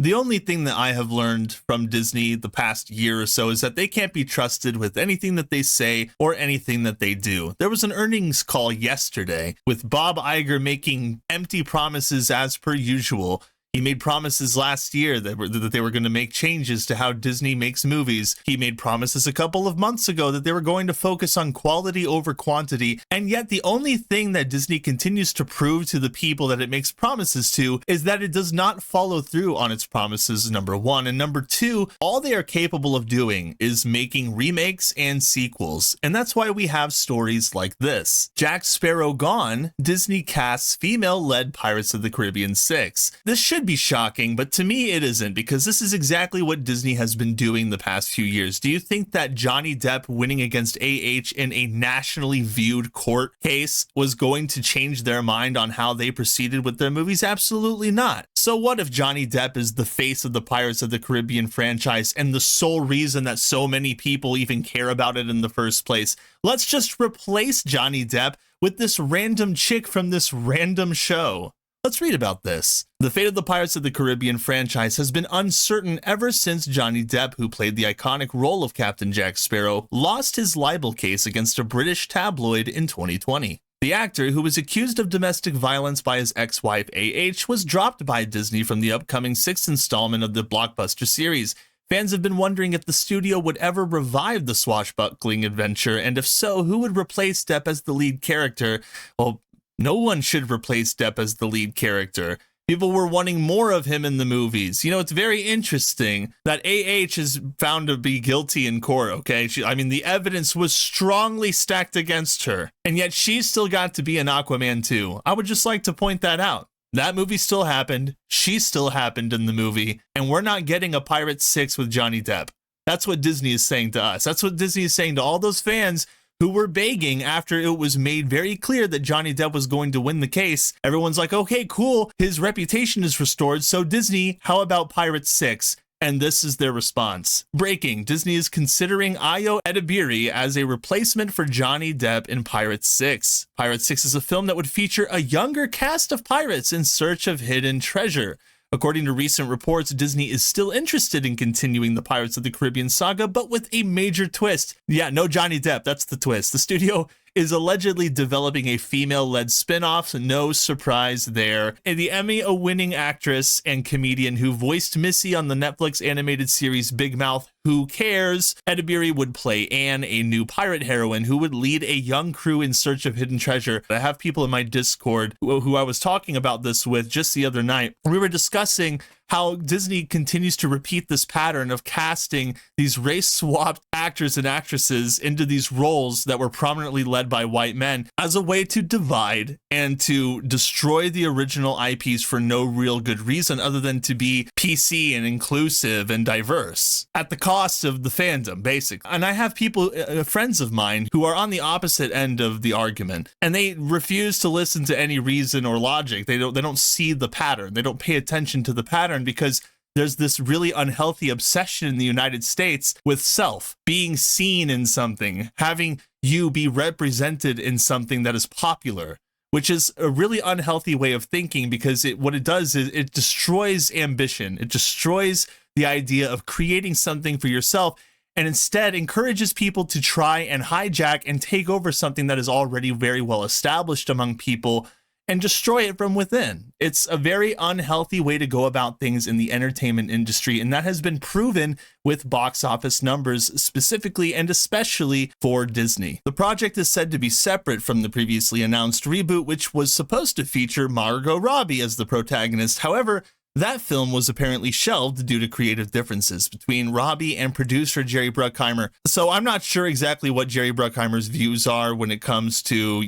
The only thing that I have learned from Disney the past year or so is that they can't be trusted with anything that they say or anything that they do. There was an earnings call yesterday with Bob Iger making empty promises as per usual. He made promises last year that they were going to make changes to how Disney makes movies. He made promises a couple of months ago that they were going to focus on quality over quantity. And yet the only thing that Disney continues to prove to the people that it makes promises to is that it does not follow through on its promises, number one. And number two, all they are capable of doing is making remakes and sequels. And that's why we have stories like this. Jack Sparrow gone, Disney casts female-led Pirates of the Caribbean 6. This should be shocking, but to me it isn't, because this is exactly what Disney has been doing the past few years. Do you think that Johnny Depp winning against AH in a nationally viewed court case was going to change their mind on how they proceeded with their movies? Absolutely not. So what if Johnny Depp is the face of the Pirates of the Caribbean franchise and the sole reason that so many people even care about it in the first place? Let's just replace Johnny Depp with this random chick from this random show. Let's read about this. The fate of the Pirates of the Caribbean franchise has been uncertain ever since Johnny Depp, who played the iconic role of Captain Jack Sparrow, lost his libel case against a British tabloid in 2020. The actor, who was accused of domestic violence by his ex-wife AH, was dropped by Disney from the upcoming 6th installment of the blockbuster series. Fans have been wondering if the studio would ever revive the swashbuckling adventure, and if so, who would replace Depp as the lead character? Well, no one should replace Depp as the lead character. People were wanting more of him in the movies. You know, it's very interesting that AH is found to be guilty in court, okay? The evidence was strongly stacked against her, and yet she still got to be an Aquaman too. I would just like to point that out. That movie still happened. She still happened in the movie, and we're not getting a Pirates 6 with Johnny Depp. That's what Disney is saying to us. That's what Disney is saying to all those fans who were begging after it was made very clear that Johnny Depp was going to win the case. Everyone's like, okay, cool, his reputation is restored, so Disney, how about Pirates 6? And this is their response. Breaking: Disney is considering Ayo Edebiri as a replacement for Johnny Depp in Pirates 6. Pirates 6 is a film that would feature a younger cast of pirates in search of hidden treasure. According to recent reports, Disney is still interested in continuing the Pirates of the Caribbean saga, but with a major twist. Yeah, no Johnny Depp, that's the twist. The studio is allegedly developing a female-led spinoff, no surprise there. And the Emmy-winning actress and comedian who voiced Missy on the Netflix animated series Big Mouth, Who Cares? Edebiri would play Anne, a new pirate heroine who would lead a young crew in search of hidden treasure. I have people in my Discord who I was talking about this with just the other night. We were discussing how Disney continues to repeat this pattern of casting these race-swapped actors and actresses into these roles that were prominently led by white men as a way to divide and to destroy the original IPs for no real good reason other than to be PC and inclusive and diverse at the cost of the fandom, basically. And I have people, friends of mine, who are on the opposite end of the argument, and they refuse to listen to any reason or logic. They don't see the pattern. They don't pay attention to the pattern because there's this really unhealthy obsession in the United States with self, being seen in something, having you be represented in something that is popular, which is a really unhealthy way of thinking, because what it does is it destroys ambition. It destroys the idea of creating something for yourself, and instead encourages people to try and hijack and take over something that is already very well established among people and destroy it from within. It's a very unhealthy way to go about things in the entertainment industry, and that has been proven with box office numbers specifically and especially for Disney. The project is said to be separate from the previously announced reboot, which was supposed to feature Margot Robbie as the protagonist. However, that film was apparently shelved due to creative differences between Robbie and producer Jerry Bruckheimer. So I'm not sure exactly what Jerry Bruckheimer's views are when it comes to,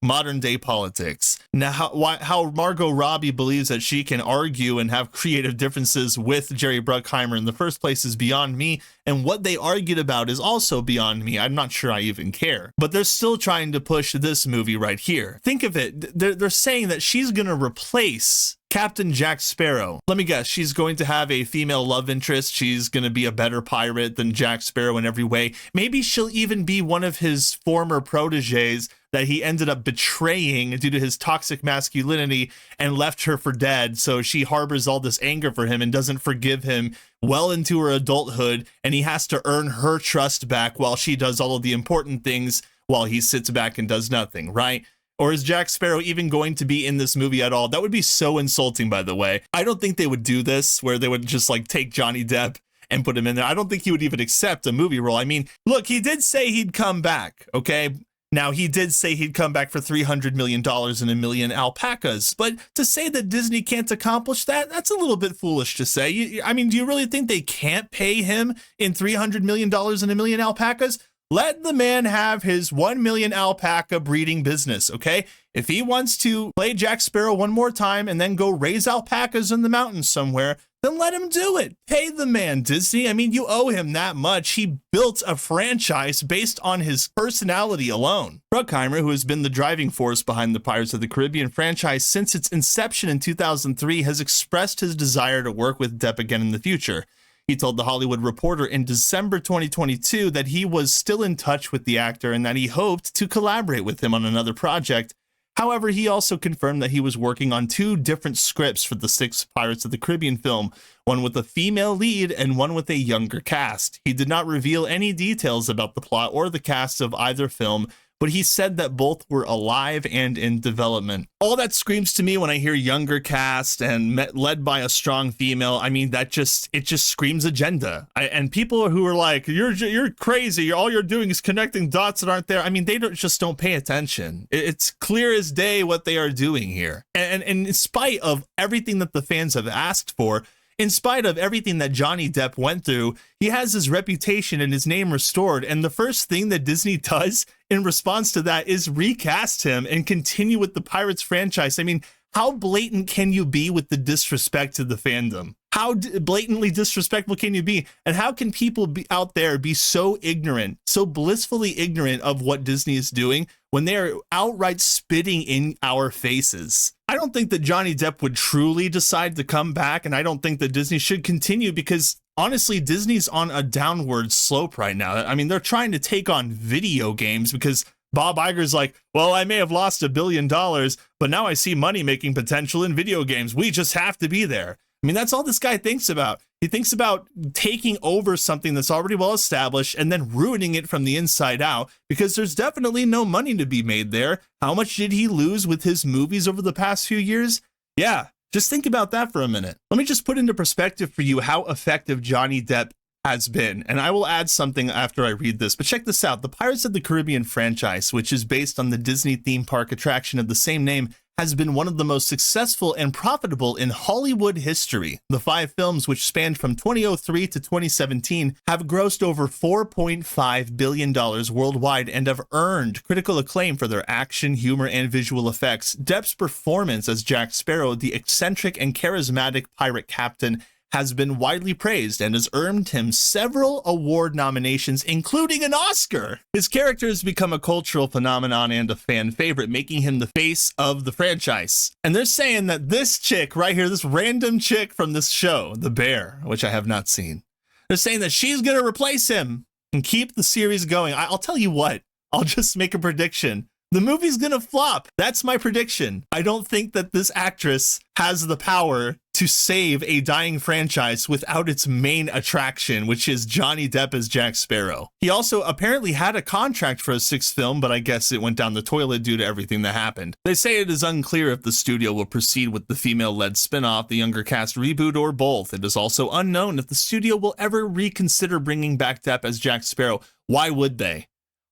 modern day politics. Now, how Margot Robbie believes that she can argue and have creative differences with Jerry Bruckheimer in the first place is beyond me. And what they argued about is also beyond me. I'm not sure I even care. But they're still trying to push this movie right here. Think of it. They're saying that she's going to replace Captain Jack Sparrow. Let me guess, she's going to have a female love interest. She's going to be a better pirate than Jack Sparrow in every way. Maybe she'll even be one of his former proteges that he ended up betraying due to his toxic masculinity and left her for dead. So she harbors all this anger for him and doesn't forgive him well into her adulthood. And he has to earn her trust back while she does all of the important things while he sits back and does nothing, right? Or is Jack Sparrow even going to be in this movie at all? That would be so insulting, by the way. I don't think they would do this where they would just like take Johnny Depp and put him in there. I don't think he would even accept a movie role. I mean, look, he did say he'd come back, okay? Now, he did say he'd come back for $300 million and a million alpacas, but to say that Disney can't accomplish that, that's a little bit foolish to say. I mean, do you really think they can't pay him in $300 million and a million alpacas? Let the man have his 1 million alpaca breeding business, okay? If he wants to play Jack Sparrow one more time and then go raise alpacas in the mountains somewhere, then let him do it. Pay the man, Disney. I mean, you owe him that much. He built a franchise based on his personality alone. Bruckheimer, who has been the driving force behind the Pirates of the Caribbean franchise since its inception in 2003, has expressed his desire to work with Depp again in the future. He told The Hollywood Reporter in December 2022 that he was still in touch with the actor and that he hoped to collaborate with him on another project. However, he also confirmed that he was working on 2 different scripts for the 6th Pirates of the Caribbean film, one with a female lead and one with a younger cast. He did not reveal any details about the plot or the cast of either film, but he said that both were alive and in development. All that screams to me when I hear younger cast and led by a strong female. I mean, it just screams agenda. And people who are like, you're crazy. All you're doing is connecting dots that aren't there. I mean, they don't pay attention. It's clear as day what they are doing here. And in spite of everything that the fans have asked for, in spite of everything that Johnny Depp went through, he has his reputation and his name restored. And the first thing that Disney does in response to that is recast him and continue with the Pirates franchise. I mean, how blatant can you be with the disrespect to the fandom? How blatantly disrespectful can you be? And how can people be out there be so ignorant, so blissfully ignorant of what Disney is doing when they're outright spitting in our faces? I don't think that Johnny Depp would truly decide to come back, and I don't think that Disney should continue because honestly, Disney's on a downward slope right now. I mean, they're trying to take on video games because Bob Iger's like, well, I may have lost $1 billion, but now I see money-making potential in video games. We just have to be there. I mean, that's all this guy thinks about. He thinks about taking over something that's already well established and then ruining it from the inside out because there's definitely no money to be made there. How much did he lose with his movies over the past few years? Yeah, just think about that for a minute. Let me just put into perspective for you how effective Johnny Depp has been, and I will add something after I read this, but check this out. The Pirates of the Caribbean franchise, which is based on the Disney theme park attraction of the same name, has been one of the most successful and profitable in Hollywood history. The 5 films, which spanned from 2003 to 2017, have grossed over $4.5 billion worldwide and have earned critical acclaim for their action, humor, and visual effects. Depp's performance as Jack Sparrow, the eccentric and charismatic pirate captain, has been widely praised and has earned him several award nominations, including an Oscar. His character has become a cultural phenomenon and a fan favorite, making him the face of the franchise. And they're saying that this chick right here, this random chick from this show, The Bear, which I have not seen, they're saying that she's going to replace him and keep the series going. I'll tell you what, I'll just make a prediction. The movie's gonna flop. That's my prediction. I don't think that this actress has the power to save a dying franchise without its main attraction, which is Johnny Depp as Jack Sparrow. He also apparently had a contract for a 6th film, but I guess it went down the toilet due to everything that happened. They say it is unclear if the studio will proceed with the female-led spin-off, the younger cast reboot, or both. It is also unknown if the studio will ever reconsider bringing back Depp as Jack Sparrow. Why would they?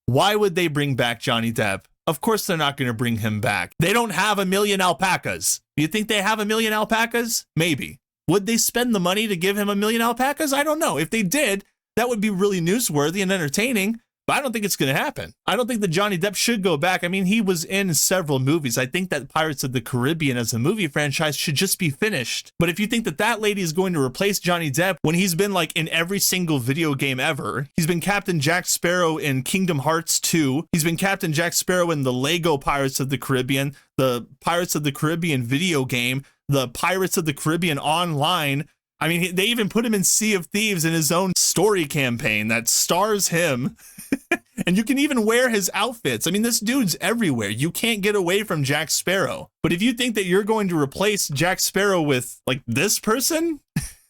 Why would they bring back Johnny Depp? Of course they're not going to bring him back. They don't have 1 million alpacas. Do you think they have 1 million alpacas? Maybe. Would they spend the money to give him 1 million alpacas? I don't know. If they did, that would be really newsworthy and entertaining. But I don't think it's going to happen. I don't think that Johnny Depp should go back. I mean, he was in several movies. I think that Pirates of the Caribbean as a movie franchise should just be finished. But if you think that that lady is going to replace Johnny Depp when he's been like in every single video game ever, he's been Captain Jack Sparrow in Kingdom Hearts 2. He's been Captain Jack Sparrow in the Lego Pirates of the Caribbean, the Pirates of the Caribbean video game, the Pirates of the Caribbean online. I mean, they even put him in Sea of Thieves in his own story campaign that stars him. And you can even wear his outfits. I mean, this dude's everywhere. You can't get away from Jack Sparrow. But if you think that you're going to replace Jack Sparrow with, like, this person,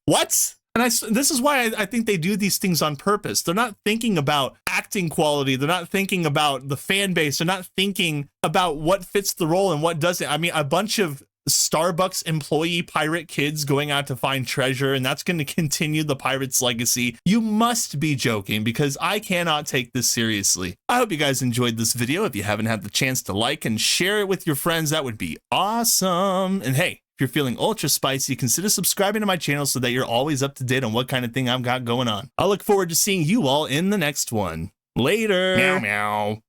what? And this is why I think they do these things on purpose. They're not thinking about acting quality. They're not thinking about the fan base. They're not thinking about what fits the role and what doesn't. I mean, a bunch of Starbucks employee pirate kids going out to find treasure, and that's going to continue the pirate's legacy. You must be joking, because I cannot take this seriously. I hope you guys enjoyed this video. If you haven't had the chance to like and share it with your friends, that would be awesome. And hey, if you're feeling ultra spicy, consider subscribing to my channel so that you're always up to date on what kind of thing I've got going on. I look forward to seeing you all in the next one. Later. Meow meow.